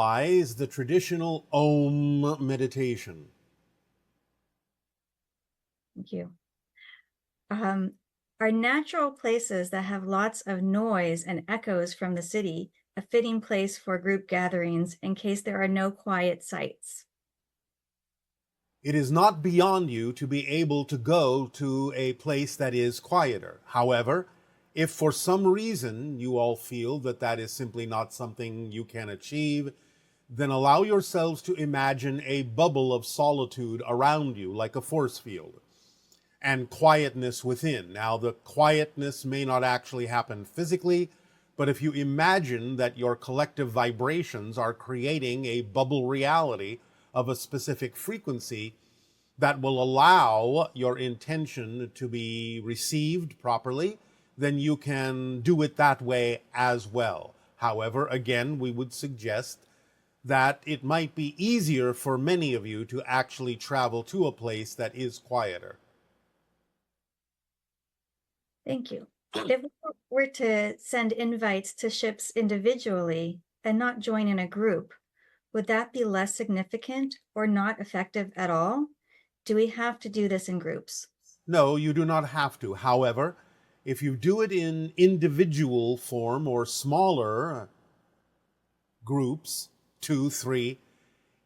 Is the traditional Om meditation. Thank you. Um, are natural places that have lots of noise and echoes from the city a fitting place for group gatherings in case there are no quiet sites? It is not beyond you to be able to go to a place that is quieter. However, if for some reason you all feel that that is simply not something you can achieve, then allow yourselves to imagine a bubble of solitude around you, like a force field, and quietness within. Now, the quietness may not actually happen physically, but if you imagine that your collective vibrations are creating a bubble reality of a specific frequency that will allow your intention to be received properly, then you can do it that way as well. However, again, we would suggest that it might be easier for many of you to actually travel to a place that is quieter. Thank you. If we were to send invites to ships individually and not join in a group, would that be less significant or not effective at all? Do we have to do this in groups? No, you do not have to. However, if you do it in individual form or smaller groups, 2, 3,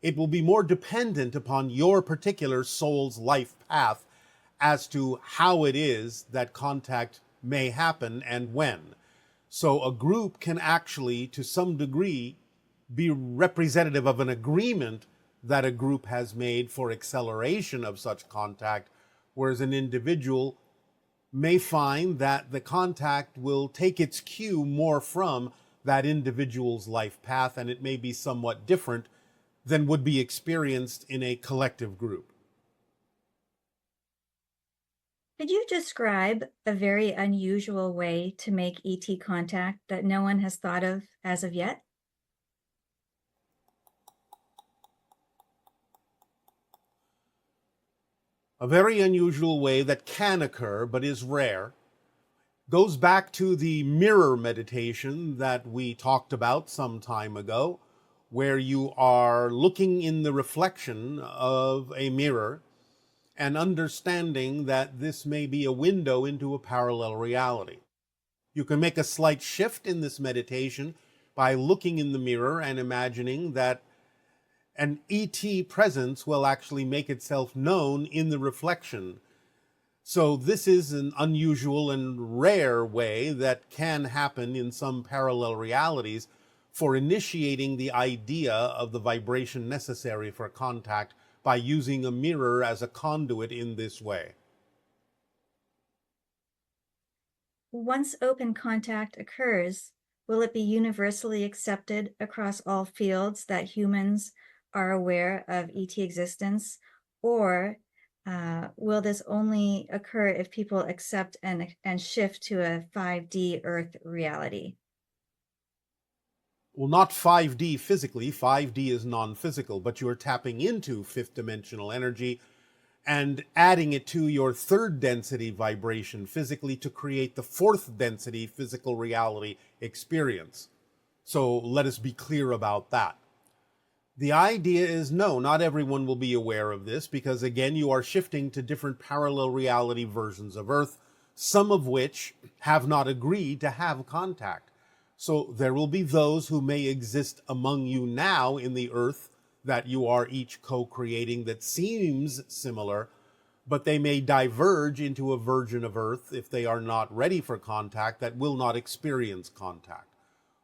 it will be more dependent upon your particular soul's life path as to how it is that contact may happen and when. So a group can actually, to some degree, be representative of an agreement that a group has made for acceleration of such contact, whereas an individual may find that the contact will take its cue more from that individual's life path, and it may be somewhat different than would be experienced in a collective group. Could you describe a very unusual way to make ET contact that no one has thought of as of yet? A very unusual way that can occur but is rare goes back to the mirror meditation that we talked about some time ago, where you are looking in the reflection of a mirror and understanding that this may be a window into a parallel reality. You can make a slight shift in this meditation by looking in the mirror and imagining that an ET presence will actually make itself known in the reflection. So this is an unusual and rare way that can happen in some parallel realities for initiating the idea of the vibration necessary for contact by using a mirror as a conduit in this way. Once open contact occurs, will it be universally accepted across all fields that humans are aware of ET existence, or will this only occur if people accept and shift to a 5D Earth reality? Well, not 5D physically. 5D is non-physical, but you're tapping into fifth dimensional energy and adding it to your third density vibration physically to create the fourth density physical reality experience. So let us be clear about that. The idea is no, not everyone will be aware of this because, again, you are shifting to different parallel reality versions of Earth, some of which have not agreed to have contact. So there will be those who may exist among you now in the Earth that you are each co-creating that seems similar, but they may diverge into a version of Earth if they are not ready for contact that will not experience contact.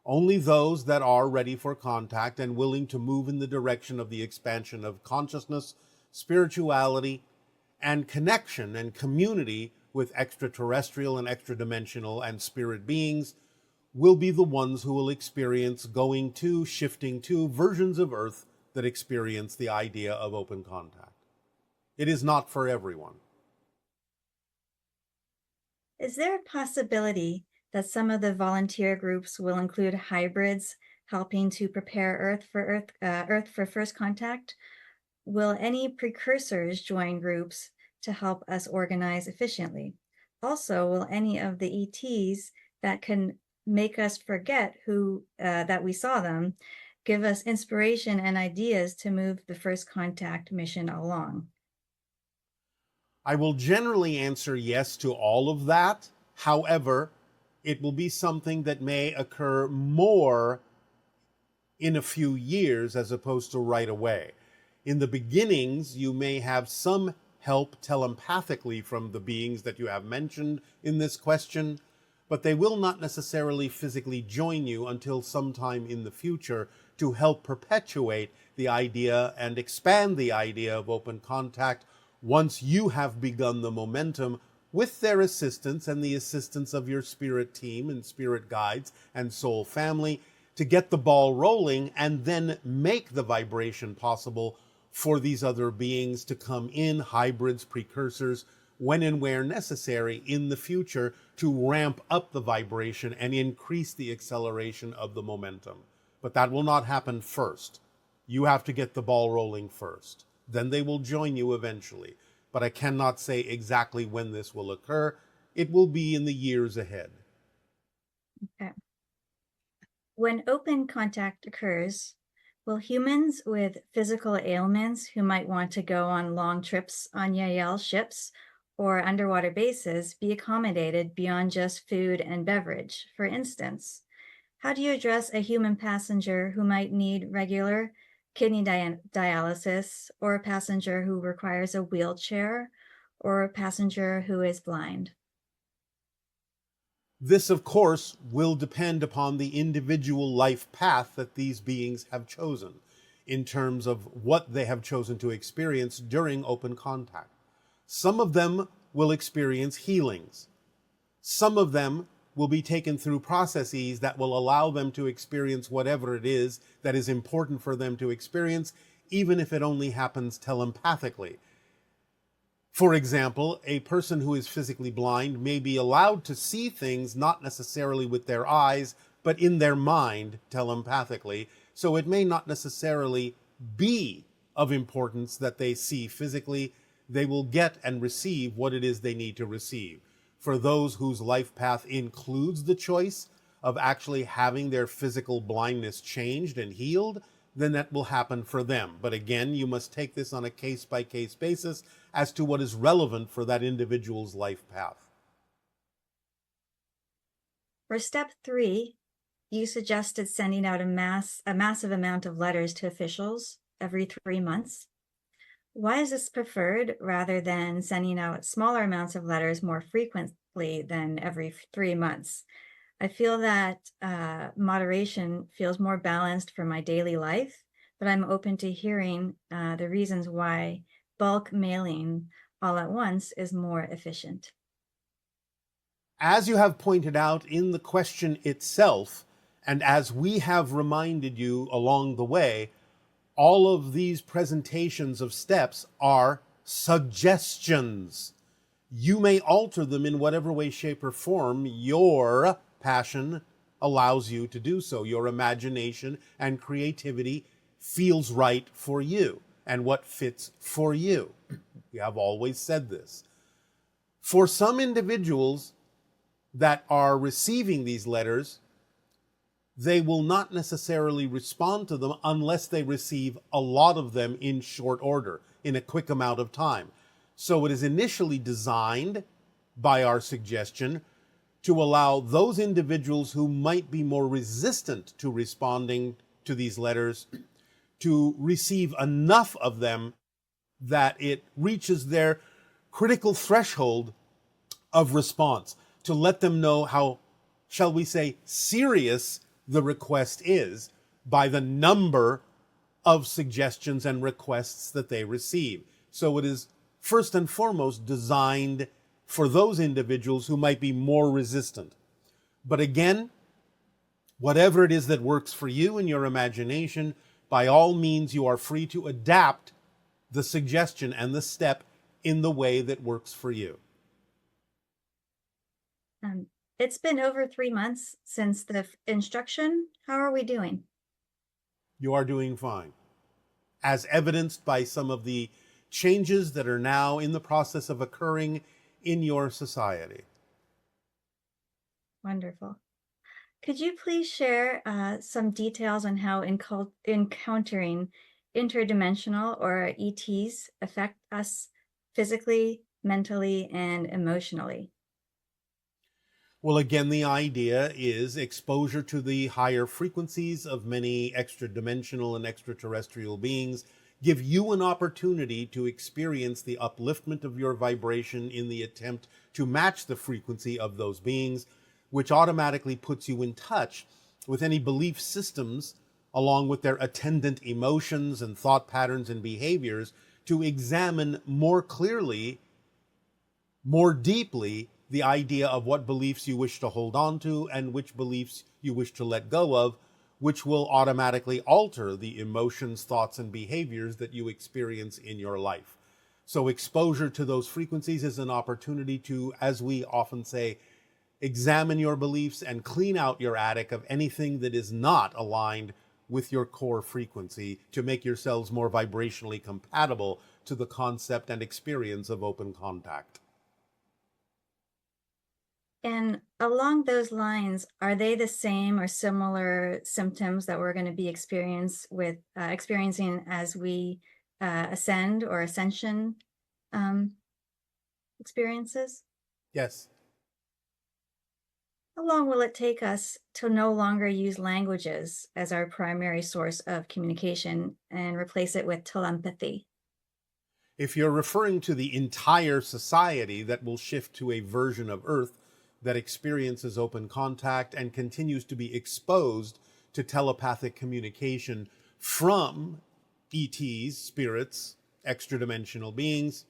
Only those that are ready for contact and willing to move in the direction of the expansion of consciousness, spirituality, and connection and community with extraterrestrial and extradimensional and spirit beings will be the ones who will experience going to, shifting to versions of Earth that experience the idea of open contact. It is not for everyone. Is there a possibility that some of the volunteer groups will include hybrids helping to prepare Earth for first contact? Will any precursors join groups to help us organize efficiently? Also, will any of the ETs that can make us forget that we saw them give us inspiration and ideas to move the first contact mission along? I will generally answer yes to all of that. However, it will be something that may occur more in a few years as opposed to right away. In the beginnings, you may have some help telepathically from the beings that you have mentioned in this question, but they will not necessarily physically join you until sometime in the future to help perpetuate the idea and expand the idea of open contact once you have begun the momentum with their assistance and the assistance of your spirit team and spirit guides and soul family to get the ball rolling and then make the vibration possible for these other beings to come in, hybrids, precursors, when and where necessary in the future to ramp up the vibration and increase the acceleration of the momentum. But that will not happen first. You have to get the ball rolling first. Then they will join you eventually. But I cannot say exactly when this will occur. It will be in the years ahead. Okay. When open contact occurs, will humans with physical ailments who might want to go on long trips on Yael ships or underwater bases be accommodated beyond just food and beverage? For instance, how do you address a human passenger who might need regular kidney dialysis, or a passenger who requires a wheelchair, or a passenger who is blind? This, of course, will depend upon the individual life path that these beings have chosen in terms of what they have chosen to experience during open contact. Some of them will experience healings. Some of them will be taken through processes that will allow them to experience whatever it is that is important for them to experience, even if it only happens telepathically. For example, a person who is physically blind may be allowed to see things not necessarily with their eyes, but in their mind telepathically. So it may not necessarily be of importance that they see physically. They will get and receive what it is they need to receive. For those whose life path includes the choice of actually having their physical blindness changed and healed, then that will happen for them. But again, you must take this on a case-by-case basis as to what is relevant for that individual's life path. For step 3, you suggested sending out a massive amount of letters to officials every 3 months. Why is this preferred rather than sending out smaller amounts of letters more frequently than every 3 months? I feel that moderation feels more balanced for my daily life, but I'm open to hearing the reasons why bulk mailing all at once is more efficient. As you have pointed out in the question itself, and as we have reminded you along the way, all of these presentations of steps are suggestions. You may alter them in whatever way, shape, or form your passion allows you to do so. Your imagination and creativity feels right for you and what fits for you. We have always said this. For some individuals that are receiving these letters, they will not necessarily respond to them unless they receive a lot of them in short order, in a quick amount of time. So it is initially designed by our suggestion to allow those individuals who might be more resistant to responding to these letters to receive enough of them that it reaches their critical threshold of response, to let them know how, shall we say, serious the request is by the number of suggestions and requests that they receive. So it is first and foremost designed for those individuals who might be more resistant. But again, whatever it is that works for you in your imagination, by all means, you are free to adapt the suggestion and the step in the way that works for you. It's been over 3 months since the instruction. How are we doing? You are doing fine, as evidenced by some of the changes that are now in the process of occurring in your society. Wonderful. Could you please share some details on how encountering interdimensional or ETs affect us physically, mentally, and emotionally? Well, again, the idea is exposure to the higher frequencies of many extra dimensional and extraterrestrial beings give you an opportunity to experience the upliftment of your vibration in the attempt to match the frequency of those beings, which automatically puts you in touch with any belief systems along with their attendant emotions and thought patterns and behaviors to examine more clearly, more deeply, the idea of what beliefs you wish to hold on to and which beliefs you wish to let go of, which will automatically alter the emotions, thoughts, and behaviors that you experience in your life. So, exposure to those frequencies is an opportunity to, as we often say, examine your beliefs and clean out your attic of anything that is not aligned with your core frequency to make yourselves more vibrationally compatible to the concept and experience of open contact. And along those lines, are they the same or similar symptoms that we're going to be experiencing as we ascend or ascension um, experiences? Yes. How long will it take us to no longer use languages as our primary source of communication and replace it with telepathy? If you're referring to the entire society that will shift to a version of Earth that experiences open contact and continues to be exposed to telepathic communication from ETs, spirits, extra dimensional beings,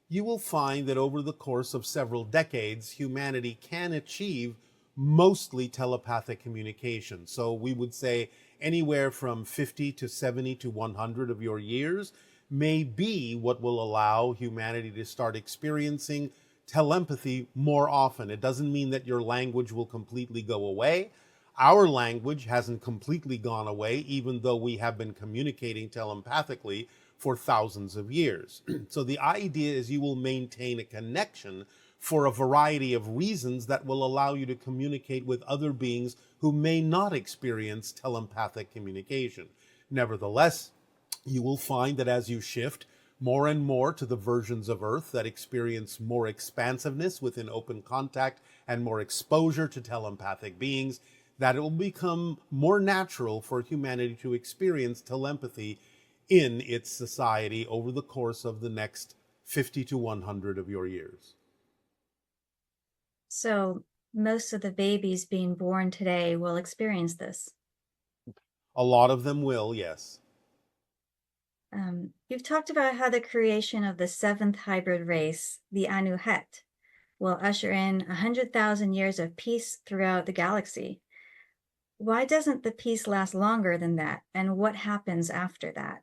you will find that over the course of several decades, humanity can achieve mostly telepathic communication. So we would say anywhere from 50 to 70 to 100 of your years may be what will allow humanity to start experiencing telepathy more often. It doesn't mean that your language will completely go away. Our language hasn't completely gone away, even though we have been communicating telepathically for thousands of years. So the idea is you will maintain a connection for a variety of reasons that will allow you to communicate with other beings who may not experience telepathic communication. Nevertheless, you will find that as you shift more and more to the versions of Earth that experience more expansiveness within open contact and more exposure to telepathic beings, that it will become more natural for humanity to experience telepathy in its society over the course of the next 50 to 100 of your years. So, most of the babies being born today will experience this. A lot of them will, yes. You've talked about how the creation of the seventh hybrid race, the Anuhet, will usher in 100,000 years of peace throughout the galaxy. Why doesn't the peace last longer than that? And what happens after that?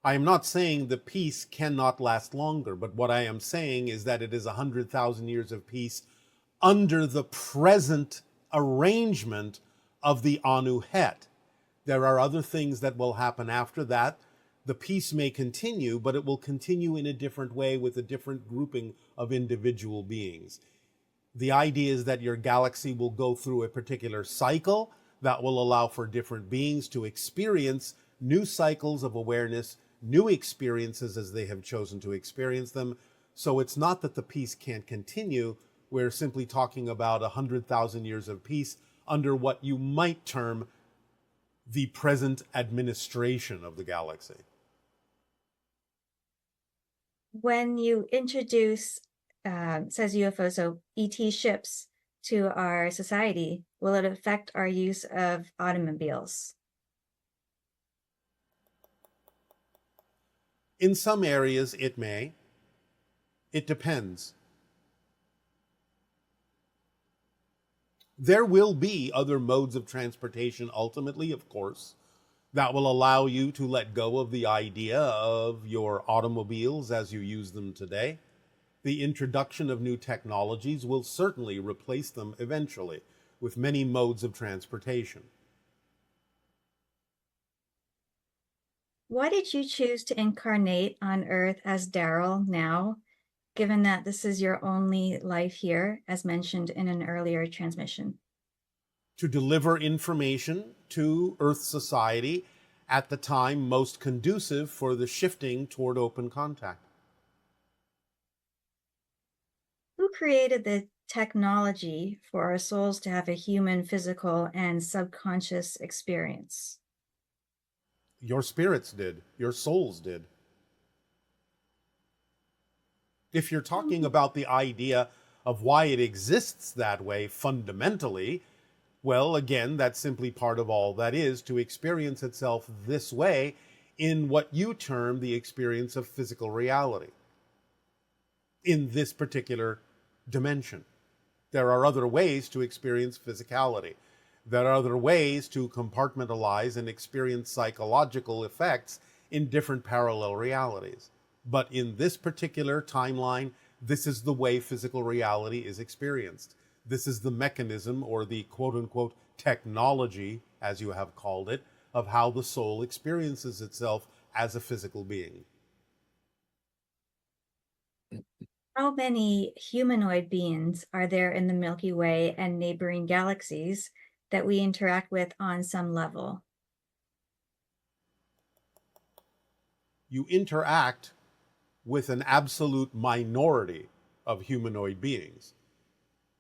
I am not saying the peace cannot last longer, but what I am saying is that it is 100,000 years of peace under the present arrangement of the Anuhet. There are other things that will happen after that. The peace may continue, but it will continue in a different way with a different grouping of individual beings. The idea is that your galaxy will go through a particular cycle that will allow for different beings to experience new cycles of awareness, new experiences as they have chosen to experience them. So it's not that the peace can't continue. We're simply talking about 100,000 years of peace under what you might term the present administration of the galaxy. When you introduce, says UFO, so ET ships to our society, will it affect our use of automobiles? In some areas, it may. It depends. There will be other modes of transportation ultimately, of course, that will allow you to let go of the idea of your automobiles as you use them today. The introduction of new technologies will certainly replace them eventually with many modes of transportation. Why did you choose to incarnate on Earth as Daryl now, given that this is your only life here, as mentioned in an earlier transmission? to deliver information to Earth society at the time most conducive for the shifting toward open contact. Who created the technology for our souls to have a human physical and subconscious experience? Your spirits did, your souls did. If you're talking about the idea of why it exists that way fundamentally, well, again, that's simply part of all that is to experience itself this way in what you term the experience of physical reality in this particular dimension. There are other ways to experience physicality. There are other ways to compartmentalize and experience psychological effects in different parallel realities. But in this particular timeline, this is the way physical reality is experienced. This is the mechanism, or the quote-unquote technology, as you have called it, of how the soul experiences itself as a physical being. How many humanoid beings are there in the Milky Way and neighboring galaxies that we interact with on some level? You interact with an absolute minority of humanoid beings.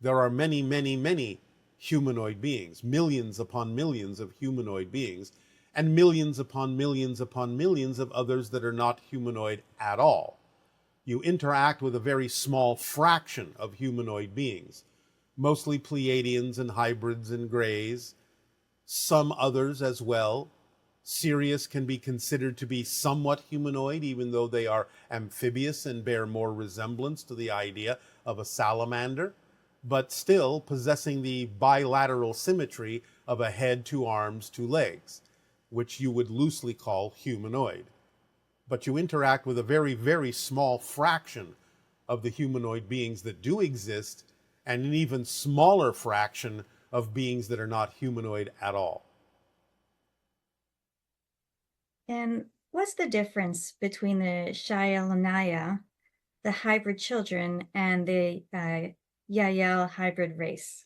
There are many, many, many humanoid beings, millions upon millions of humanoid beings, and millions upon millions upon millions of others that are not humanoid at all. You interact with a very small fraction of humanoid beings, mostly Pleiadians and hybrids and grays, some others as well. Sirius can be considered to be somewhat humanoid, even though they are amphibious and bear more resemblance to the idea of a salamander, but still possessing the bilateral symmetry of a head, two arms, two legs, which you would loosely call humanoid. But you interact with a very, very small fraction of the humanoid beings that do exist, and an even smaller fraction of beings that are not humanoid at all. And what's the difference between the Shyalanaya, the hybrid children, and the Yael hybrid race?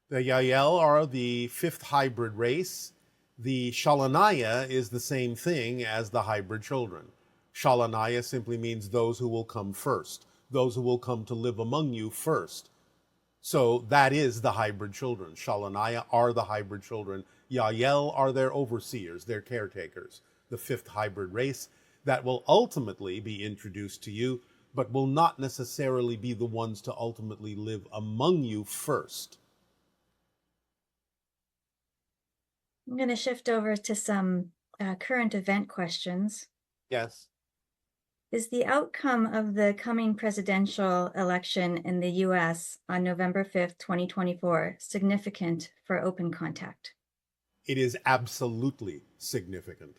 The Yael are the fifth hybrid race. The Shalanaya is the same thing as the hybrid children. Shalanaya simply means those who will come first, those who will come to live among you first. So that is the hybrid children. Shalanaya are the hybrid children. Yael are their overseers, their caretakers, the fifth hybrid race that will ultimately be introduced to you, but will not necessarily be the ones to ultimately live among you first. I'm going to shift over to some current event questions. Yes. Is the outcome of the coming presidential election in the US on November 5th, 2024, significant for open contact? It is absolutely significant.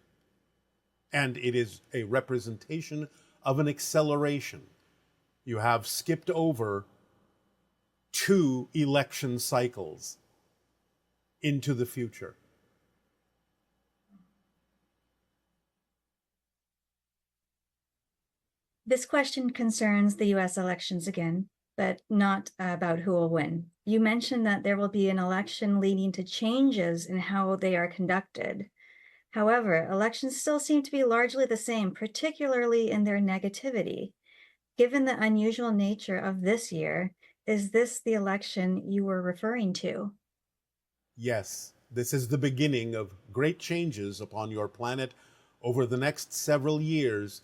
And it is a representation of an acceleration. You have skipped over 2 election cycles into the future. This question concerns the US elections again, but not about who will win. You mentioned that there will be an election leading to changes in how they are conducted. However, elections still seem to be largely the same, particularly in their negativity. Given the unusual nature of this year, is this the election you were referring to? Yes, this is the beginning of great changes upon your planet over the next several years.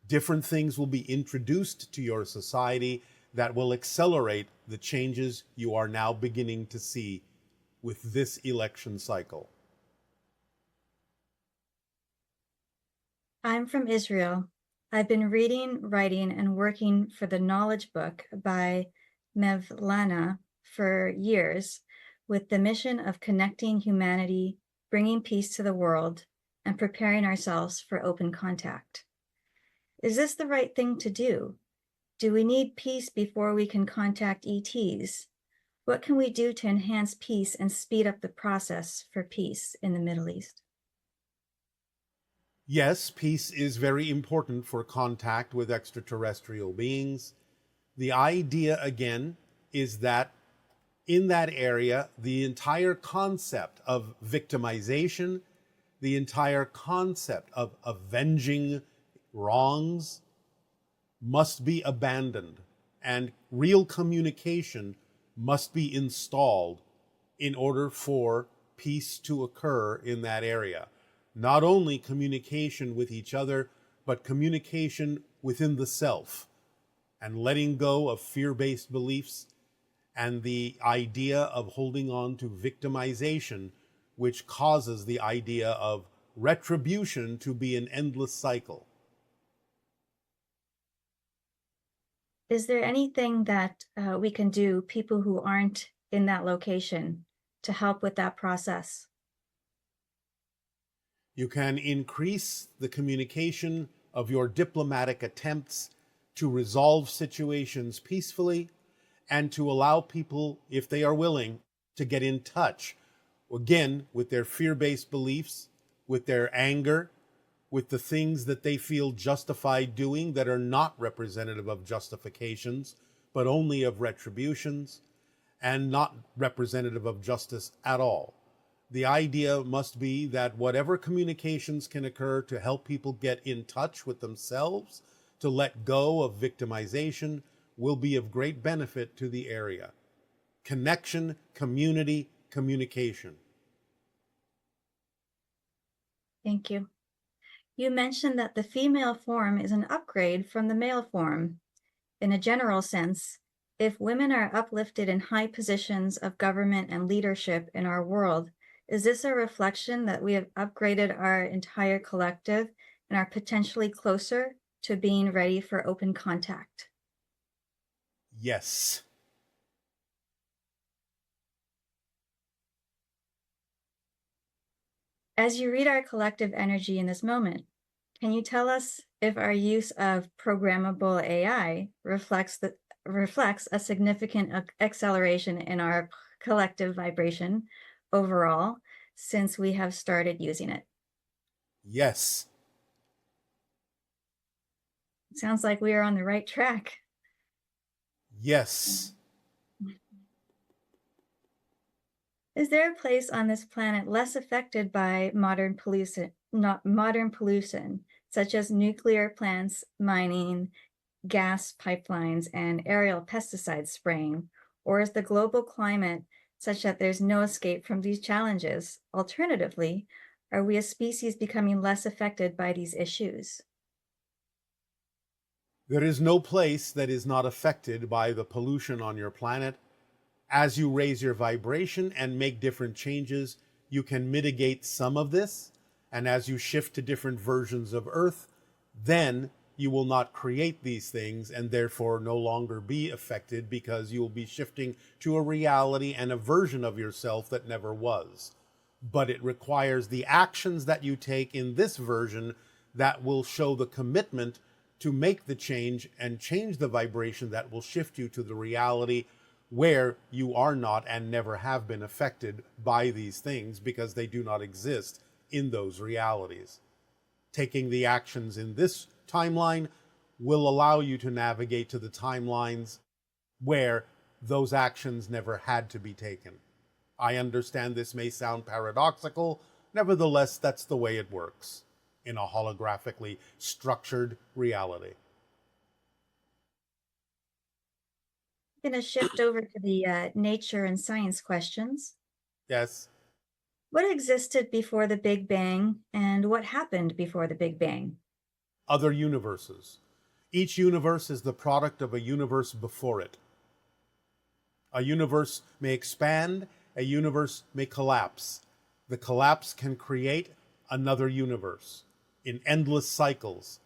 Different things will be introduced to your society that will accelerate the changes you are now beginning to see with this election cycle. I'm from Israel. I've been reading, writing, and working for the Knowledge Book by Mevlana for years, with the mission of connecting humanity, bringing peace to the world, and preparing ourselves for open contact. Is this the right thing to do? Do we need peace before we can contact ETs? What can we do to enhance peace and speed up the process for peace in the Middle East? Yes, peace is very important for contact with extraterrestrial beings. The idea, again, is that in that area, the entire concept of victimization, the entire concept of avenging wrongs must be abandoned, and real communication must be installed in order for peace to occur in that area. Not only communication with each other, but communication within the self, and letting go of fear-based beliefs and the idea of holding on to victimization, which causes the idea of retribution to be an endless cycle. Is there anything that we can do, people who aren't in that location, to help with that process? You can increase the communication of your diplomatic attempts to resolve situations peacefully and to allow people, if they are willing, to get in touch, again, with their fear-based beliefs, with their anger, with the things that they feel justified doing that are not representative of justifications, but only of retributions, and not representative of justice at all. The idea must be that whatever communications can occur to help people get in touch with themselves, to let go of victimization, will be of great benefit to the area. Connection, community, communication. Thank you. You mentioned that the female form is an upgrade from the male form. In a general sense, if women are uplifted in high positions of government and leadership in our world, is this a reflection that we have upgraded our entire collective and are potentially closer to being ready for open contact? Yes. As you read our collective energy in this moment, can you tell us if our use of programmable AI reflects a significant acceleration in our collective vibration overall since we have started using it? Yes. It sounds like we are on the right track. Yes. Is there a place on this planet less affected by modern pollution, such as nuclear plants, mining, gas pipelines, and aerial pesticide spraying? Or is the global climate such that there's no escape from these challenges? Alternatively, are we a species becoming less affected by these issues? There is no place that is not affected by the pollution on your planet. As you raise your vibration and make different changes, you can mitigate some of this. And as you shift to different versions of Earth, then you will not create these things and therefore no longer be affected, because you will be shifting to a reality and a version of yourself that never was. But it requires the actions that you take in this version that will show the commitment to make the change and change the vibration that will shift you to the reality where you are not and never have been affected by these things, because they do not exist in those realities. Taking the actions in this timeline will allow you to navigate to the timelines where those actions never had to be taken. I understand this may sound paradoxical, nevertheless, that's the way it works in a holographically structured reality. I'm going to shift over to the nature and science questions. Yes. What existed before the Big Bang, and what happened before the Big Bang? Other universes. Each universe is the product of a universe before it. A universe may expand, a universe may collapse. The collapse can create another universe in endless cycles,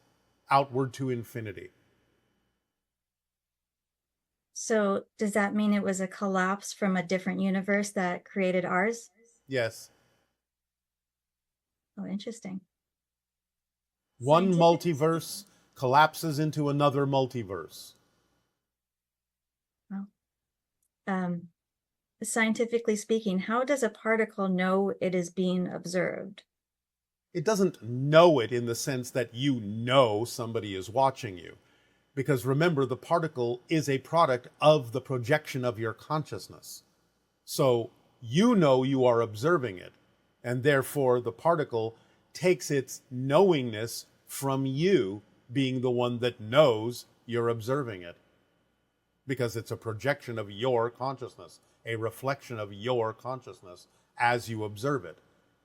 outward to infinity. So does that mean it was a collapse from a different universe that created ours? Yes. Oh, interesting. One Scientific- multiverse collapses into another multiverse. Well, scientifically speaking, how does a particle know it is being observed? It doesn't know it in the sense that you know somebody is watching you. Because remember, the particle is a product of the projection of your consciousness. So you know you are observing it, and therefore the particle takes its knowingness from you being the one that knows you're observing it, because it's a projection of your consciousness, a reflection of your consciousness as you observe it.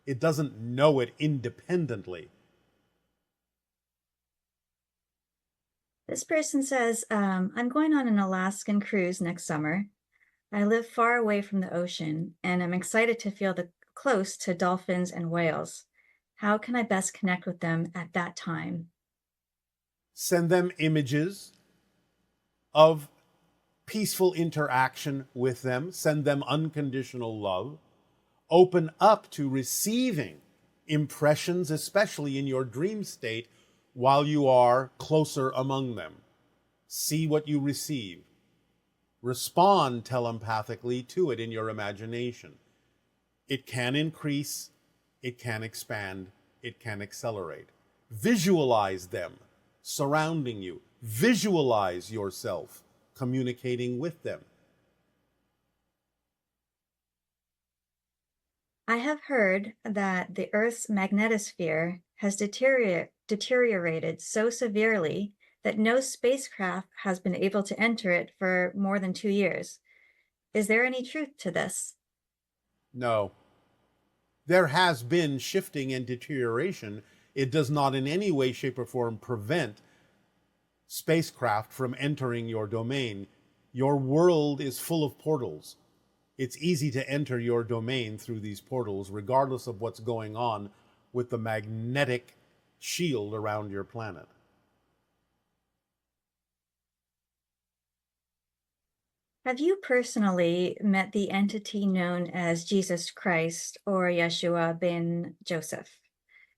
It doesn't know it independently. This person says, I'm going on an Alaskan cruise next summer. I live far away from the ocean, and I'm excited to feel close to dolphins and whales. How can I best connect with them at that time? Send them images of peaceful interaction with them, send them unconditional love, open up to receiving impressions, especially in your dream state, while you are closer among them. See what you receive. Respond telepathically to it in your imagination. It can increase, it can expand, it can accelerate. Visualize them surrounding you. Visualize yourself communicating with them. I have heard that the Earth's magnetosphere has deteriorated so severely that no spacecraft has been able to enter it for more than 2 years. Is there any truth to this? No. There has been shifting and deterioration. It does not in any way, shape, or form prevent spacecraft from entering your domain. Your world is full of portals. It's easy to enter your domain through these portals, regardless of what's going on with the magnetic shield around your planet. Have you personally met the entity known as Jesus Christ or Yeshua ben Joseph?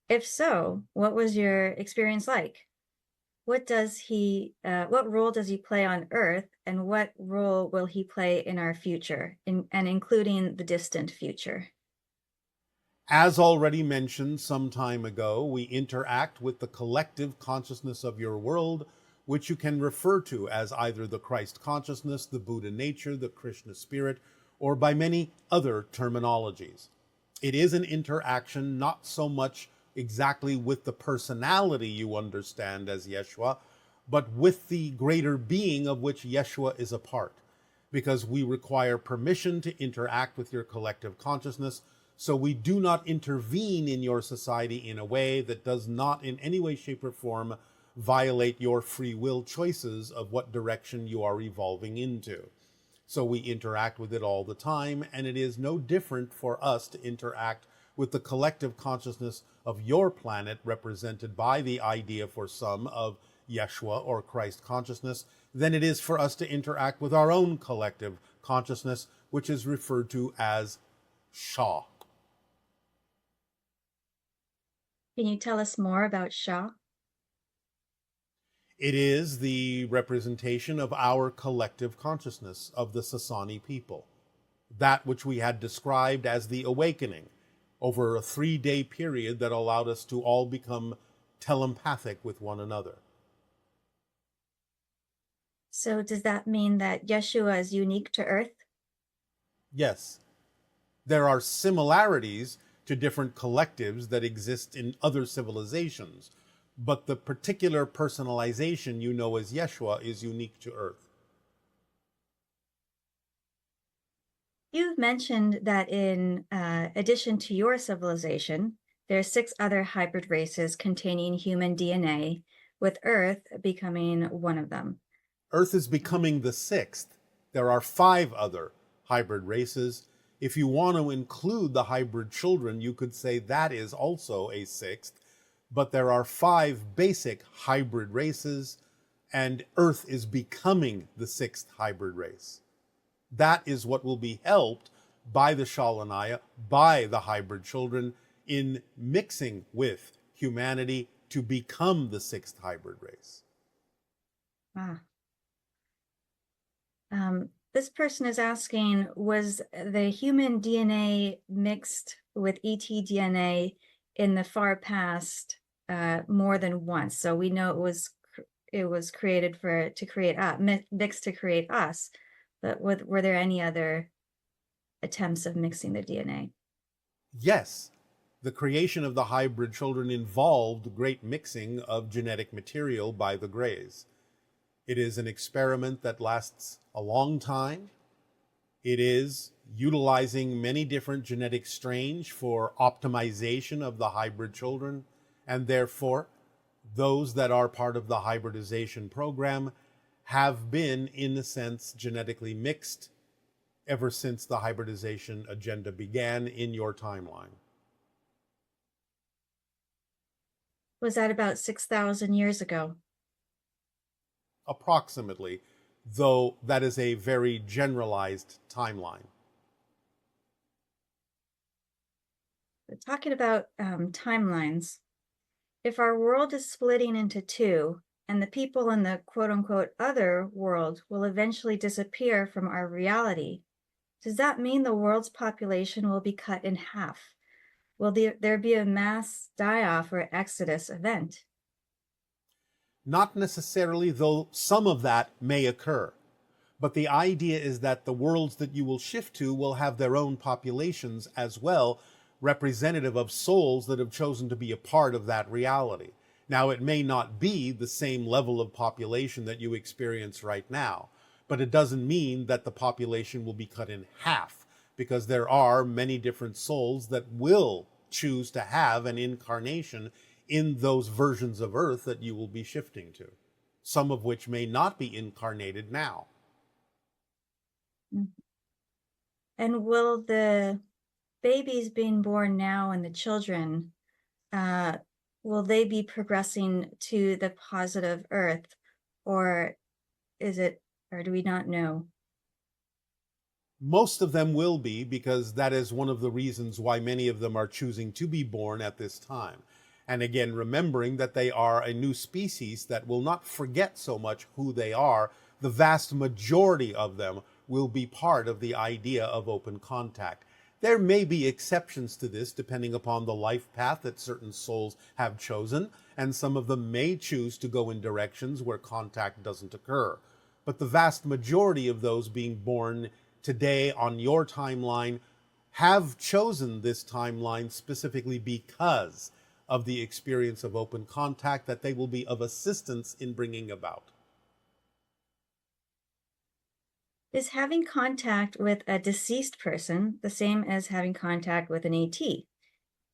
If so, what was your experience like? What role does he play on Earth, and what role will he play in our future, and including the distant future? As already mentioned some time ago, we interact with the collective consciousness of your world, which you can refer to as either the Christ consciousness, the Buddha nature, the Krishna spirit, or by many other terminologies. It is an interaction not so much exactly with the personality you understand as Yeshua, but with the greater being of which Yeshua is a part, because we require permission to interact with your collective consciousness. So we do not intervene in your society in a way that does not in any way, shape, or form violate your free will choices of what direction you are evolving into. So we interact with it all the time, and it is no different for us to interact with the collective consciousness of your planet, represented by the idea for some of Yeshua or Christ consciousness, than it is for us to interact with our own collective consciousness, which is referred to as Shah. Can you tell us more about Shah? It is the representation of our collective consciousness of the Sasani people, that which we had described as the awakening over a 3-day period that allowed us to all become telepathic with one another. So does that mean that Yeshua is unique to Earth? Yes, there are similarities to different collectives that exist in other civilizations, but the particular personalization you know as Yeshua is unique to Earth. You've mentioned that in addition to your civilization, there are 6 other hybrid races containing human DNA, with Earth becoming one of them. Earth is becoming the 6th. There are 5 other hybrid races. If you want to include the hybrid children, you could say that is also a 6th. But there are 5 basic hybrid races, and Earth is becoming the 6th hybrid race. That is what will be helped by the Shalanaya, by the hybrid children, in mixing with humanity to become the 6th hybrid race. Ah. This person is asking, was the human DNA mixed with ET DNA in the far past more than once? So we know it was created to create us, mixed to create us, but were there any other attempts of mixing the DNA? Yes, the creation of the hybrid children involved great mixing of genetic material by the Greys. It is an experiment that lasts a long time. It is utilizing many different genetic strains for optimization of the hybrid children, and therefore, those that are part of the hybridization program have been, in a sense, genetically mixed ever since the hybridization agenda began in your timeline. Was that about 6,000 years ago? Approximately, though that is a very generalized timeline. But talking about timelines, if our world is splitting into two, and the people in the quote unquote other world will eventually disappear from our reality, does that mean the world's population will be cut in half? Will there be a mass die off or exodus event? Not necessarily, though some of that may occur. But the idea is that the worlds that you will shift to will have their own populations as well, representative of souls that have chosen to be a part of that reality. Now, it may not be the same level of population that you experience right now, but it doesn't mean that the population will be cut in half, because there are many different souls that will choose to have an incarnation in those versions of Earth that you will be shifting to, some of which may not be incarnated now. And will the babies being born now and the children, will they be progressing to the positive Earth, or or do we not know? Most of them will be, because that is one of the reasons why many of them are choosing to be born at this time. And again, remembering that they are a new species that will not forget so much who they are, the vast majority of them will be part of the idea of open contact. There may be exceptions to this depending upon the life path that certain souls have chosen, and some of them may choose to go in directions where contact doesn't occur. But the vast majority of those being born today on your timeline have chosen this timeline specifically because of the experience of open contact that they will be of assistance in bringing about. Is having contact with a deceased person the same as having contact with an AT?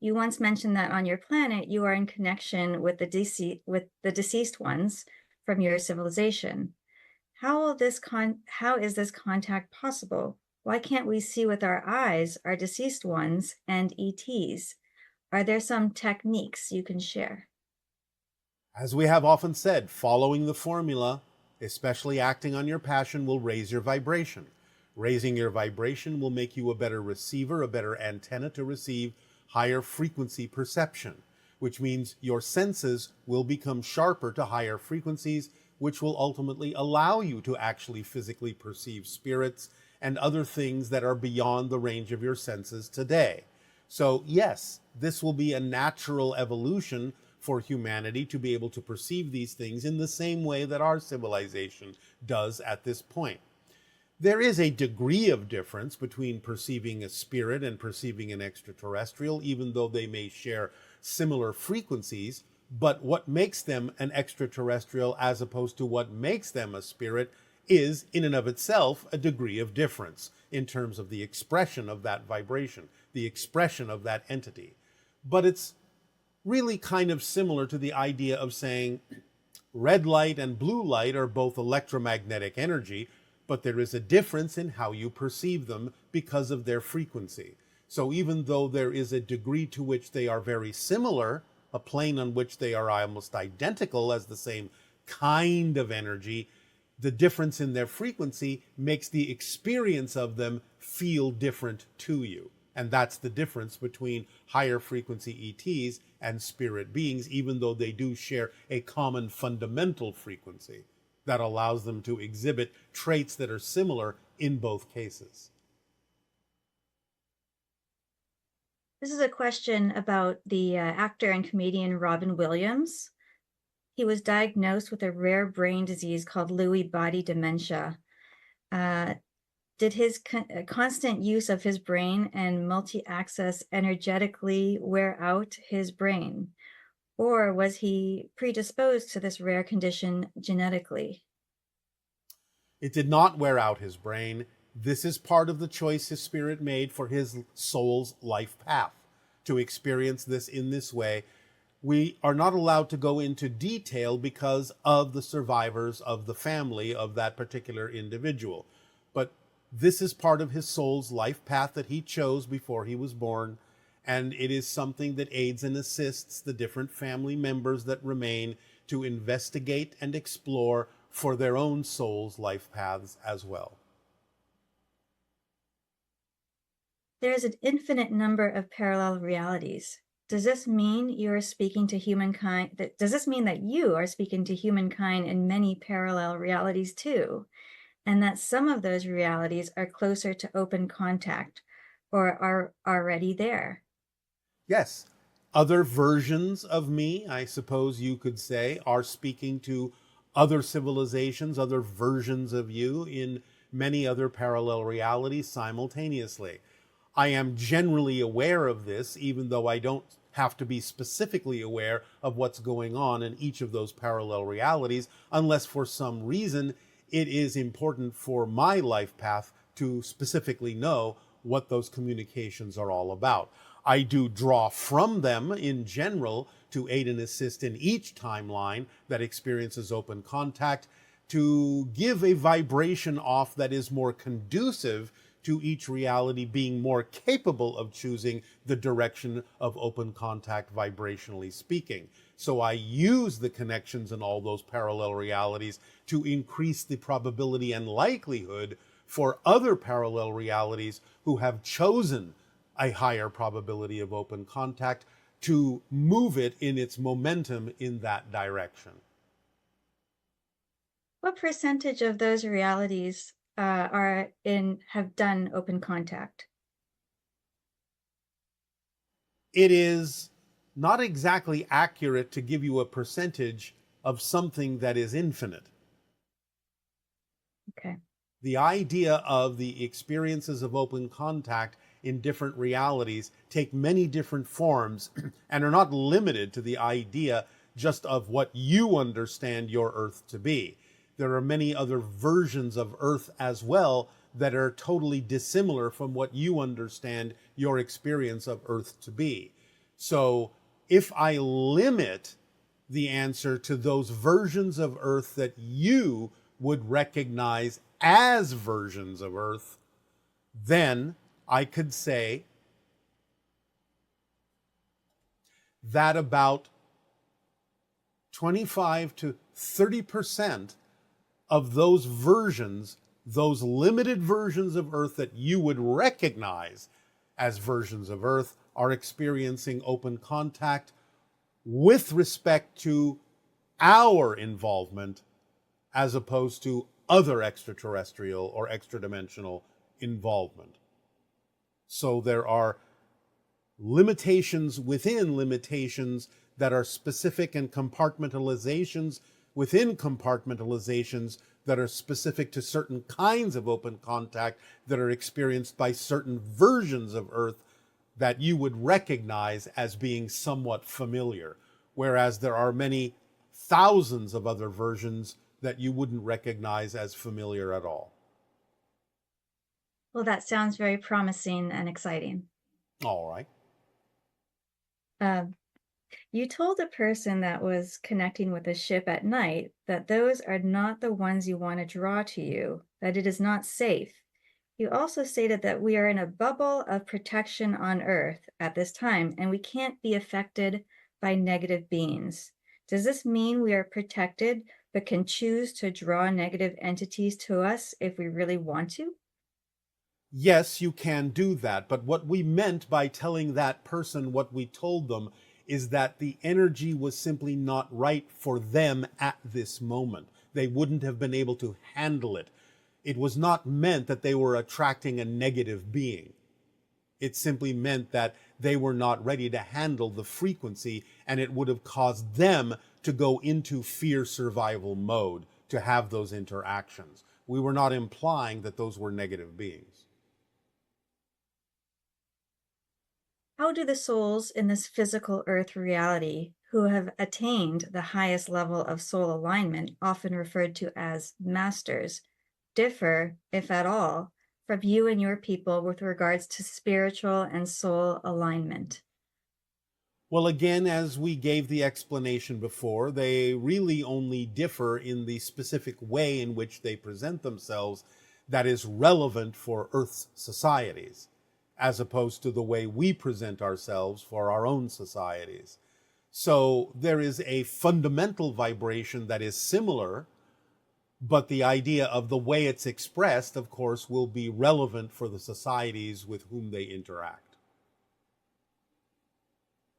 You once mentioned that on your planet you are in connection with the deceased ones from your civilization. How is this contact possible? Why can't we see with our eyes our deceased ones and ETs? Are there some techniques you can share? As we have often said, following the formula, especially acting on your passion, will raise your vibration. Raising your vibration will make you a better receiver, a better antenna to receive higher frequency perception, which means your senses will become sharper to higher frequencies, which will ultimately allow you to actually physically perceive spirits and other things that are beyond the range of your senses today. So yes, this will be a natural evolution for humanity to be able to perceive these things in the same way that our civilization does at this point. There is a degree of difference between perceiving a spirit and perceiving an extraterrestrial, even though they may share similar frequencies. But what makes them an extraterrestrial as opposed to what makes them a spirit is, in and of itself, a degree of difference in terms of the expression of that vibration, the expression of that entity. But it's really kind of similar to the idea of saying red light and blue light are both electromagnetic energy, but there is a difference in how you perceive them because of their frequency. So even though there is a degree to which they are very similar, a plane on which they are almost identical as the same kind of energy, the difference in their frequency makes the experience of them feel different to you. And that's the difference between higher frequency ETs and spirit beings, even though they do share a common fundamental frequency that allows them to exhibit traits that are similar in both cases. This is a question about the actor and comedian Robin Williams. He was diagnosed with a rare brain disease called Lewy body dementia. Did Did his constant use of his brain and multi-access energetically wear out his brain? Or was he predisposed to this rare condition genetically? It did not wear out his brain. This is part of the choice his spirit made for his soul's life path, to experience this in this way. We are not allowed to go into detail because of the survivors of the family of that particular individual. But this is part of his soul's life path that he chose before he was born. And it is something that aids and assists the different family members that remain to investigate and explore for their own soul's life paths as well. There's an infinite number of parallel realities. Does this mean you are speaking to humankind? Does this mean that you are speaking to humankind in many parallel realities too? And that some of those realities are closer to open contact or are already there? Yes, other versions of me, I suppose you could say, are speaking to other civilizations, other versions of you in many other parallel realities simultaneously. I am generally aware of this, even though I don't have to be specifically aware of what's going on in each of those parallel realities, unless for some reason it is important for my life path to specifically know what those communications are all about. I do draw from them in general to aid and assist in each timeline that experiences open contact, to give a vibration off that is more conducive to each reality being more capable of choosing the direction of open contact, vibrationally speaking. So I use the connections in all those parallel realities to increase the probability and likelihood for other parallel realities who have chosen a higher probability of open contact to move it in its momentum in that direction. What percentage of those realities have done open contact? It is not exactly accurate to give you a percentage of something that is infinite. Okay. The idea of the experiences of open contact in different realities take many different forms and are not limited to the idea just of what you understand your Earth to be. There are many other versions of Earth as well that are totally dissimilar from what you understand your experience of Earth to be. So if I limit the answer to those versions of Earth that you would recognize as versions of Earth, then I could say that about 25 to 30% of those versions, those limited versions of Earth that you would recognize as versions of Earth, are experiencing open contact with respect to our involvement as opposed to other extraterrestrial or extradimensional involvement. So there are limitations within limitations that are specific, and compartmentalizations within compartmentalizations that are specific to certain kinds of open contact that are experienced by certain versions of Earth that you would recognize as being somewhat familiar, whereas there are many thousands of other versions that you wouldn't recognize as familiar at all. Well, that sounds very promising and exciting. All right. Uh, you told a person that was connecting with a ship at night that those are not the ones you want to draw to you, that it is not safe. You also stated that we are in a bubble of protection on Earth at this time, and we can't be affected by negative beings. Does this mean we are protected, but can choose to draw negative entities to us if we really want to? Yes, you can do that. But what we meant by telling that person what we told them is that the energy was simply not right for them at this moment. They wouldn't have been able to handle it. It was not meant that they were attracting a negative being. It simply meant that they were not ready to handle the frequency, and it would have caused them to go into fear survival mode to have those interactions. We were not implying that those were negative beings. How do the souls in this physical earth reality who have attained the highest level of soul alignment, often referred to as masters, differ, if at all, from you and your people with regards to spiritual and soul alignment? Well, again, as we gave the explanation before, they really only differ in the specific way in which they present themselves that is relevant for Earth's societies, as opposed to the way we present ourselves for our own societies. So there is a fundamental vibration that is similar, but the idea of the way it's expressed, of course, will be relevant for the societies with whom they interact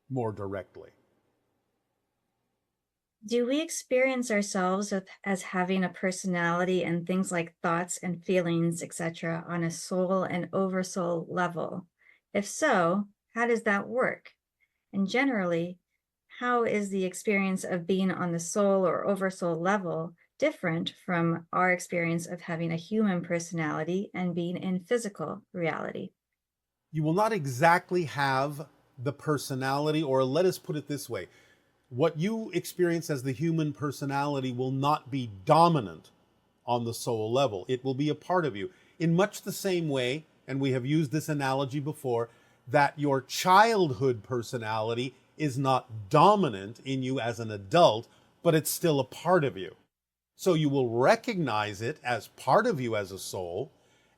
more directly. Do we experience ourselves as having a personality and things like thoughts and feelings, etc., on a soul and oversoul level? If so, how does that work? And generally, how is the experience of being on the soul or oversoul level different from our experience of having a human personality and being in physical reality? You will not exactly have the personality, or let us put it this way, what you experience as the human personality will not be dominant on the soul level. It will be a part of you in much the same way, and we have used this analogy before, that your childhood personality is not dominant in you as an adult, but it's still a part of you. So you will recognize it as part of you as a soul,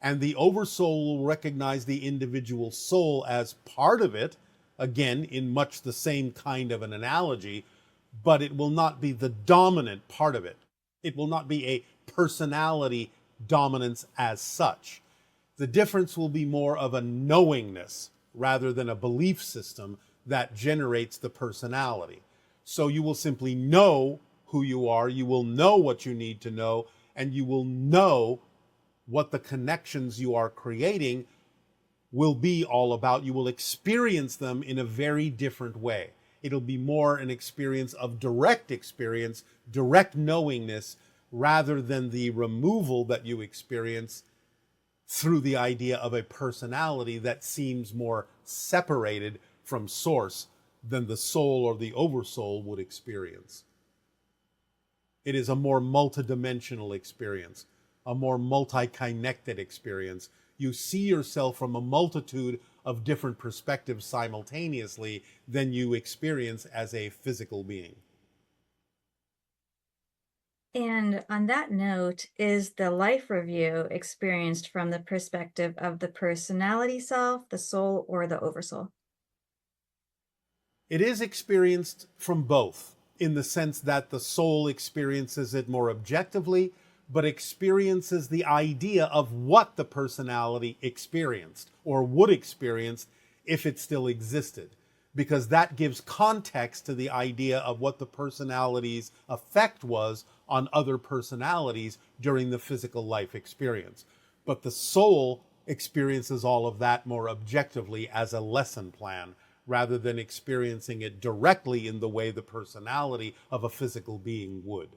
and the oversoul will recognize the individual soul as part of it, again, in much the same kind of an analogy, but it will not be the dominant part of it. It will not be a personality dominance as such. The difference will be more of a knowingness rather than a belief system that generates the personality. So you will simply know who you are, you will know what you need to know, and you will know what the connections you are creating will be all about. You will experience them in a very different way. It'll be more an experience, direct knowingness, rather than the removal that you experience through the idea of a personality that seems more separated from source than the soul or the oversoul would experience. It is a more multidimensional experience, a more multi-connected experience. You see yourself from a multitude of different perspectives simultaneously than you experience as a physical being. And on that note, is the life review experienced from the perspective of the personality self, the soul, or the oversoul? It is experienced from both, in the sense that the soul experiences it more objectively, but experiences the idea of what the personality experienced or would experience if it still existed, because that gives context to the idea of what the personality's effect was on other personalities during the physical life experience. But the soul experiences all of that more objectively as a lesson plan, rather than experiencing it directly in the way the personality of a physical being would.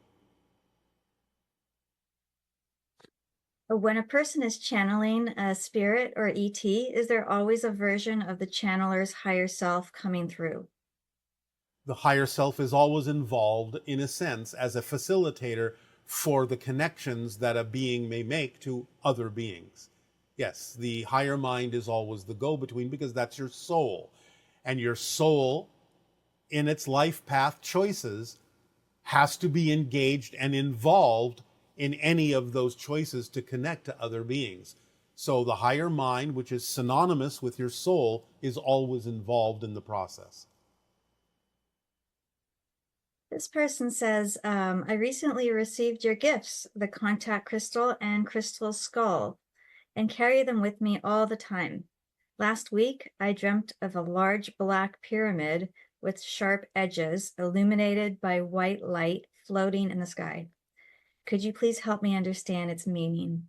When a person is channeling a spirit or ET, is there always a version of the channeler's higher self coming through? The higher self is always involved, in a sense, as a facilitator for the connections that a being may make to other beings. Yes, the higher mind is always the go-between, because that's your soul. And your soul, in its life path choices, has to be engaged and involved in any of those choices to connect to other beings. So the higher mind, which is synonymous with your soul, is always involved in the process. This person says, I recently received your gifts, the contact crystal and crystal skull, and carry them with me all the time. Last week, I dreamt of a large black pyramid with sharp edges illuminated by white light floating in the sky. Could you please help me understand its meaning?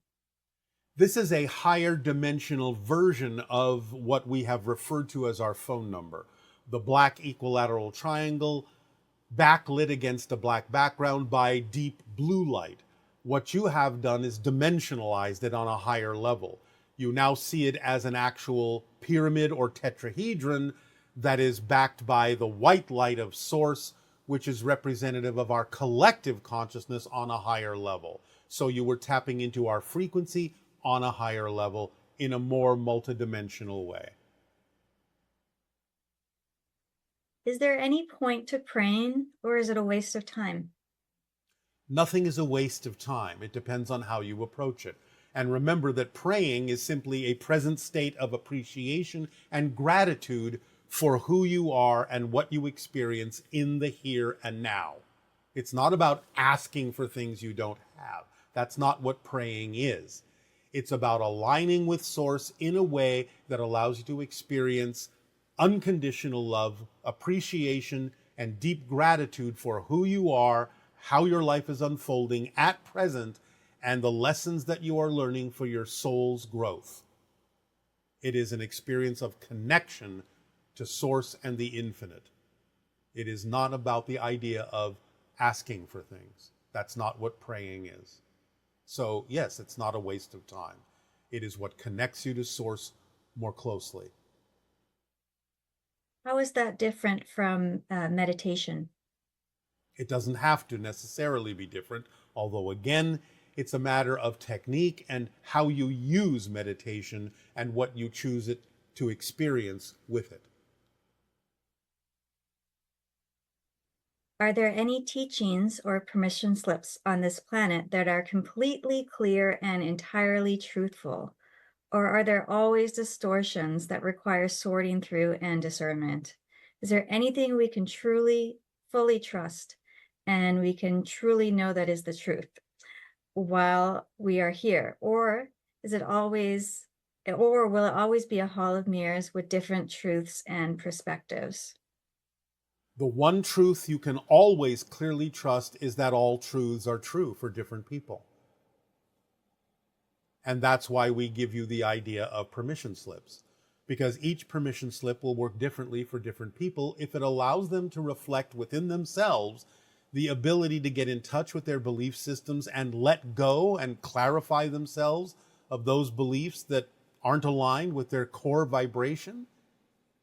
This is a higher dimensional version of what we have referred to as our phone number. The black equilateral triangle backlit against a black background by deep blue light. What you have done is dimensionalized it on a higher level. You now see it as an actual pyramid or tetrahedron that is backed by the white light of source, which is representative of our collective consciousness on a higher level. So you were tapping into our frequency on a higher level in a more multidimensional way. Is there any point to praying, or is it a waste of time? Nothing is a waste of time. It depends on how you approach it. And remember that praying is simply a present state of appreciation and gratitude for who you are and what you experience in the here and now. It's not about asking for things you don't have. That's not what praying is. It's about aligning with Source in a way that allows you to experience unconditional love, appreciation, and deep gratitude for who you are, how your life is unfolding at present, and the lessons that you are learning for your soul's growth. It is an experience of connection to Source and the infinite. It is not about the idea of asking for things. That's not what praying is. So yes, it's not a waste of time. It is what connects you to Source more closely. How is that different from meditation? It doesn't have to necessarily be different, although again, it's a matter of technique and how you use meditation and what you choose it to experience with it. Are there any teachings or permission slips on this planet that are completely clear and entirely truthful? Or are there always distortions that require sorting through and discernment? Is there anything we can truly, fully trust and we can truly know that is the truth while we are here? Or is it always, or will it always be a hall of mirrors with different truths and perspectives? The one truth you can always clearly trust is that all truths are true for different people. And that's why we give you the idea of permission slips, because each permission slip will work differently for different people if it allows them to reflect within themselves the ability to get in touch with their belief systems and let go and clarify themselves of those beliefs that aren't aligned with their core vibration.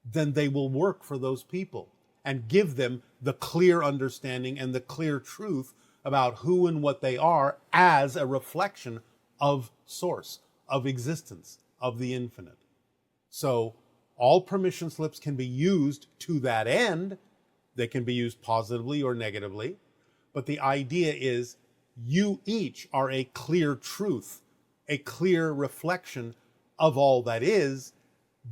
Then they will work for those people and give them the clear understanding and the clear truth about who and what they are as a reflection of Source, of existence, of the infinite. So all permission slips can be used to that end. They can be used positively or negatively. But the idea is you each are a clear truth, a clear reflection of all that is,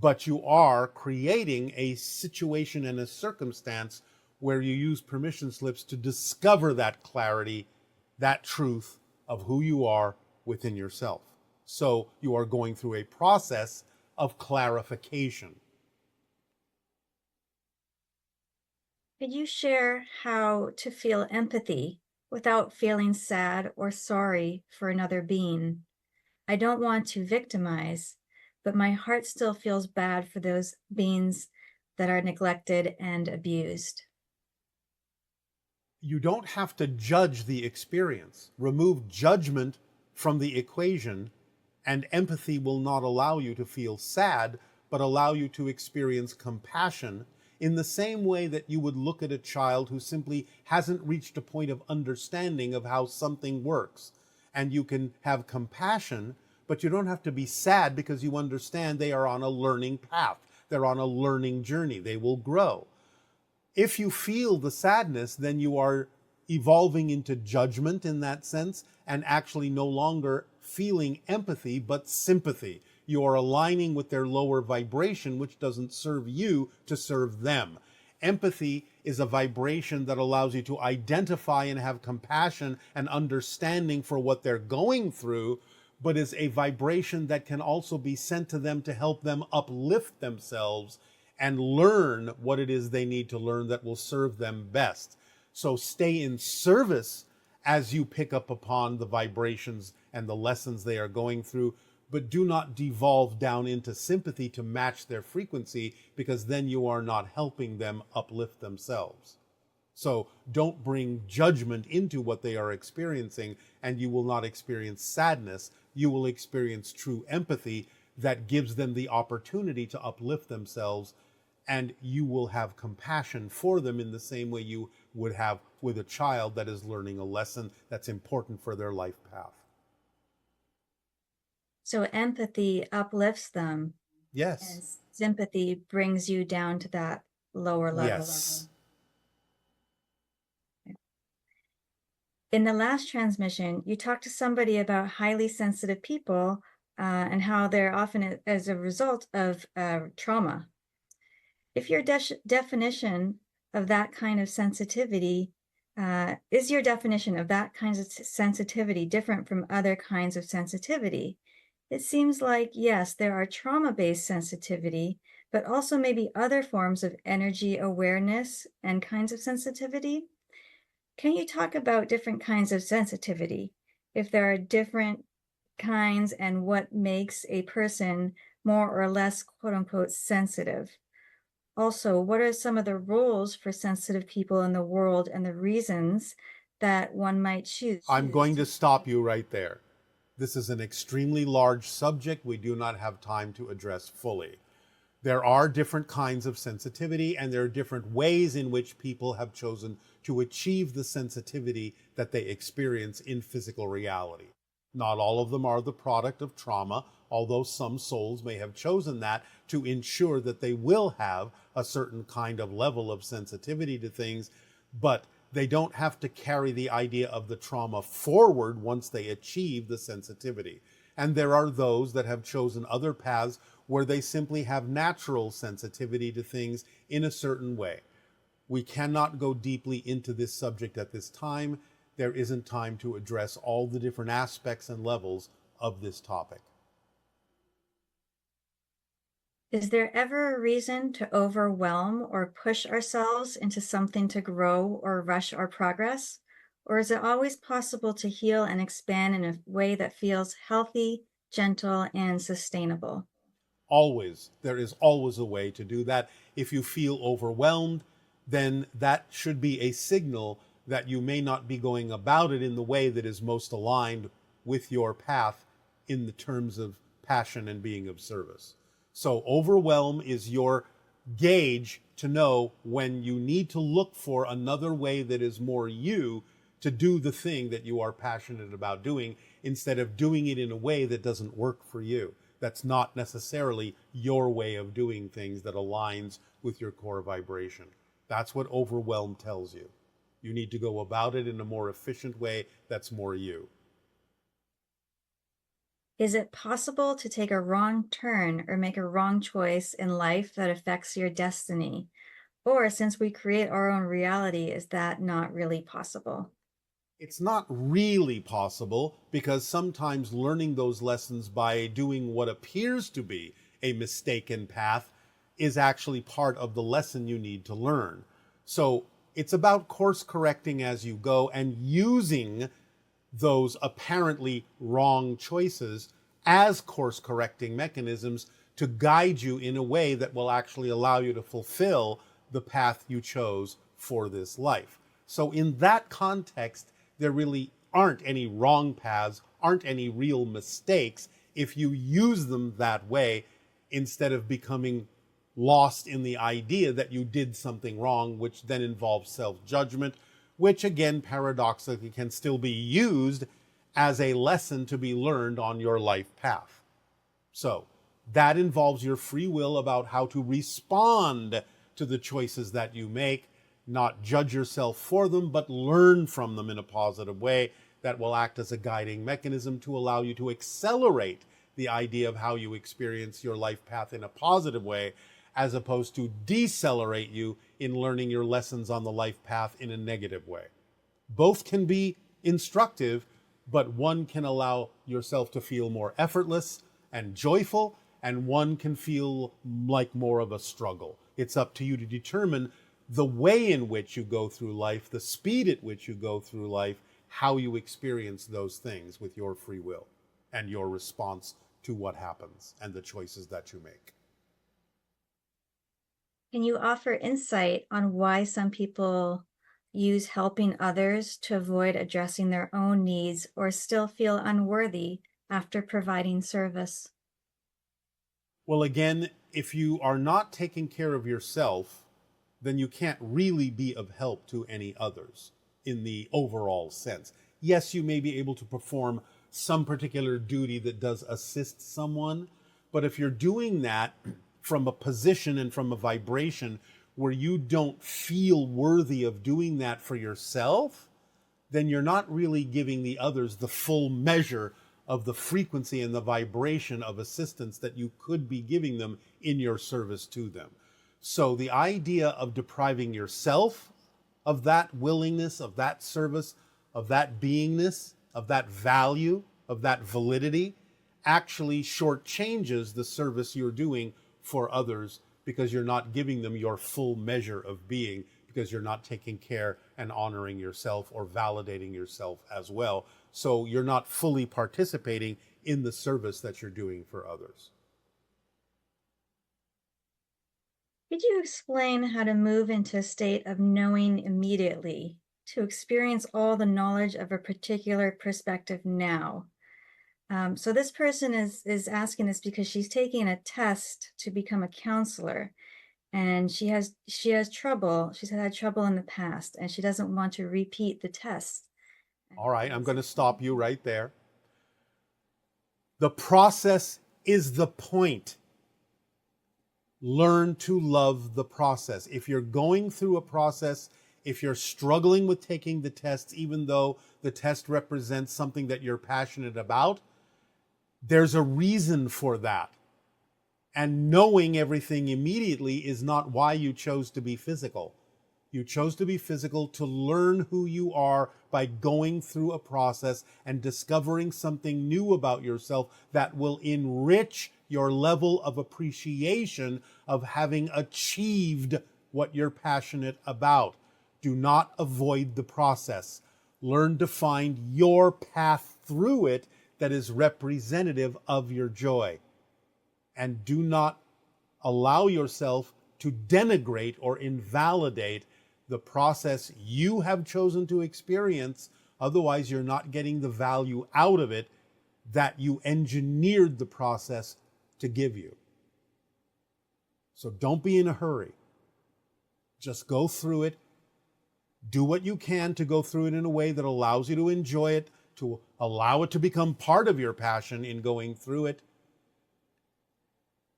but you are creating a situation and a circumstance where you use permission slips to discover that clarity, that truth of who you are within yourself. So you are going through a process of clarification. Could you share how to feel empathy without feeling sad or sorry for another being? I don't want to victimize, but my heart still feels bad for those beings that are neglected and abused. You don't have to judge the experience. Remove judgment from the equation, and empathy will not allow you to feel sad, but allow you to experience compassion in the same way that you would look at a child who simply hasn't reached a point of understanding of how something works. And you can have compassion, but you don't have to be sad because you understand they are on a learning path. They're on a learning journey. They will grow. If you feel the sadness, then you are evolving into judgment in that sense and actually no longer feeling empathy, but sympathy. You are aligning with their lower vibration, which doesn't serve you to serve them. Empathy is a vibration that allows you to identify and have compassion and understanding for what they're going through, but is a vibration that can also be sent to them to help them uplift themselves and learn what it is they need to learn that will serve them best. So stay in service as you pick up upon the vibrations and the lessons they are going through, but do not devolve down into sympathy to match their frequency, because then you are not helping them uplift themselves. So don't bring judgment into what they are experiencing, and you will not experience sadness. You will experience true empathy that gives them the opportunity to uplift themselves, and you will have compassion for them in the same way you would have with a child that is learning a lesson that's important for their life path. So empathy uplifts them, and Yes. sympathy brings you down to that lower level. Yes. In the last transmission, you talked to somebody about highly sensitive people and how they're often as a result of trauma. If your definition of that kind of sensitivity is your definition of that kind of sensitivity different from other kinds of sensitivity? It seems like, yes, there are trauma-based sensitivity, but also maybe other forms of energy awareness and kinds of sensitivity. Can you talk about different kinds of sensitivity? If there are different kinds and what makes a person more or less quote unquote sensitive? Also, what are some of the rules for sensitive people in the world and the reasons that one might choose I'm going to? to stop you right there. This is an extremely large subject we do not have time to address fully. There are different kinds of sensitivity, and there are different ways in which people have chosen to achieve the sensitivity that they experience in physical reality. Not all of them are the product of trauma, although some souls may have chosen that to ensure that they will have a certain kind of level of sensitivity to things, but they don't have to carry the idea of the trauma forward once they achieve the sensitivity. And there are those that have chosen other paths where they simply have natural sensitivity to things in a certain way. We cannot go deeply into this subject at this time. There isn't time to address all the different aspects and levels of this topic. Is there ever a reason to overwhelm or push ourselves into something to grow or rush our progress? Or is it always possible to heal and expand in a way that feels healthy, gentle, and sustainable? Always, there is always a way to do that. If you feel overwhelmed, then that should be a signal that you may not be going about it in the way that is most aligned with your path in the terms of passion and being of service. So overwhelm is your gauge to know when you need to look for another way that is more you to do the thing that you are passionate about doing, instead of doing it in a way that doesn't work for you. That's not necessarily your way of doing things that aligns with your core vibration. That's what overwhelm tells you. You need to go about it in a more efficient way that's more you. Is it possible to take a wrong turn or make a wrong choice in life that affects your destiny? Or since we create our own reality, is that not really possible? It's not really possible, because sometimes learning those lessons by doing what appears to be a mistaken path is actually part of the lesson you need to learn. So it's about course correcting as you go and using those apparently wrong choices as course correcting mechanisms to guide you in a way that will actually allow you to fulfill the path you chose for this life. So in that context, there really aren't any wrong paths, aren't any real mistakes if you use them that way, instead of becoming lost in the idea that you did something wrong, which then involves self-judgment, which again, paradoxically, can still be used as a lesson to be learned on your life path. So that involves your free will about how to respond to the choices that you make, not judge yourself for them, but learn from them in a positive way that will act as a guiding mechanism to allow you to accelerate the idea of how you experience your life path in a positive way, as opposed to decelerate you in learning your lessons on the life path in a negative way. Both can be instructive, but one can allow yourself to feel more effortless and joyful, and one can feel like more of a struggle. It's up to you to determine the way in which you go through life, the speed at which you go through life, how you experience those things with your free will and your response to what happens and the choices that you make. Can you offer insight on why some people use helping others to avoid addressing their own needs or still feel unworthy after providing service? Well, again, if you are not taking care of yourself, then you can't really be of help to any others in the overall sense. Yes, you may be able to perform some particular duty that does assist someone, but if you're doing that from a position and from a vibration where you don't feel worthy of doing that for yourself, then you're not really giving the others the full measure of the frequency and the vibration of assistance that you could be giving them in your service to them. So the idea of depriving yourself of that willingness, of that service, of that beingness, of that value, of that validity, actually shortchanges the service you're doing for others, because you're not giving them your full measure of being, because you're not taking care and honoring yourself or validating yourself as well. So you're not fully participating in the service that you're doing for others. Could you explain how to move into a state of knowing immediately, to experience all the knowledge of a particular perspective now? So this person is asking this because she's taking a test to become a counselor, and she has trouble. She's had trouble in the past, and she doesn't want to repeat the test. All right, I'm going to stop you right there. The process is the point. Learn to love the process. If you're going through a process, if you're struggling with taking the tests, even though the test represents something that you're passionate about, there's a reason for that. And knowing everything immediately is not why you chose to be physical. You chose to be physical to learn who you are by going through a process and discovering something new about yourself that will enrich your level of appreciation of having achieved what you're passionate about. Do not avoid the process. Learn to find your path through it that is representative of your joy. And do not allow yourself to denigrate or invalidate the process you have chosen to experience. Otherwise, you're not getting the value out of it that you engineered the process to give you. So don't be in a hurry. Just go through it. Do what you can to go through it in a way that allows you to enjoy it, to allow it to become part of your passion in going through it.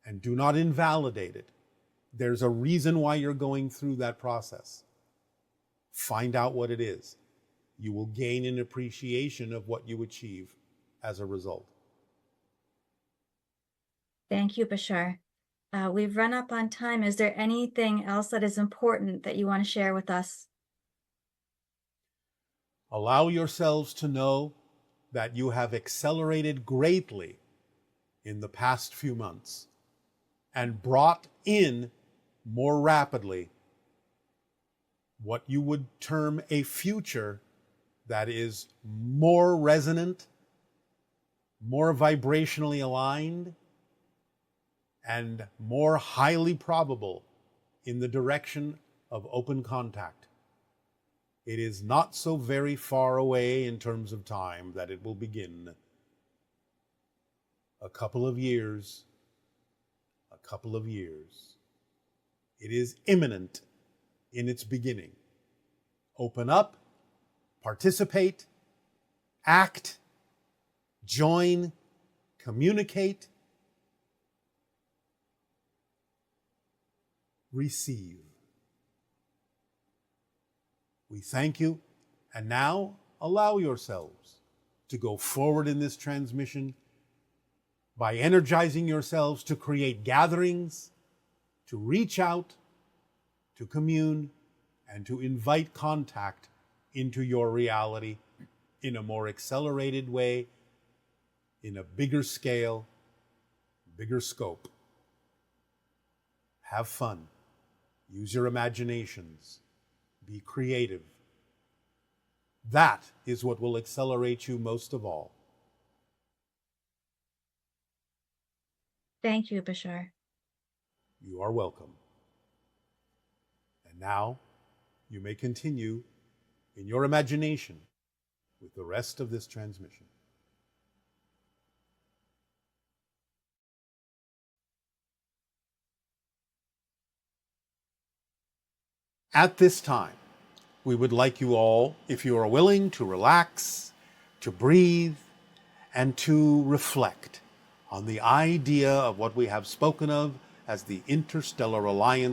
And do not invalidate it. There's a reason why you're going through that process. Find out what it is. You will gain an appreciation of what you achieve as a result. Thank you, Bashar. We've run up on time. Is there anything else that is important that you want to share with us? Allow yourselves to know that you have accelerated greatly in the past few months and brought in more rapidly what you would term a future that is more resonant, more vibrationally aligned, and more highly probable in the direction of open contact. It is not so very far away in terms of time that it will begin. A couple of years. It is imminent in its beginning. Open up, participate, act, join, communicate, receive. We thank you, and now allow yourselves to go forward in this transmission by energizing yourselves to create gatherings, to reach out, to commune, and to invite contact into your reality in a more accelerated way, in a bigger scale, bigger scope. Have fun. Use your imaginations. Be creative. That is what will accelerate you most of all. Thank you, Bashar. You are welcome. And now you may continue in your imagination with the rest of this transmission. At this time, we would like you all, if you are willing, to relax, to breathe, and to reflect on the idea of what we have spoken of as the interstellar alliance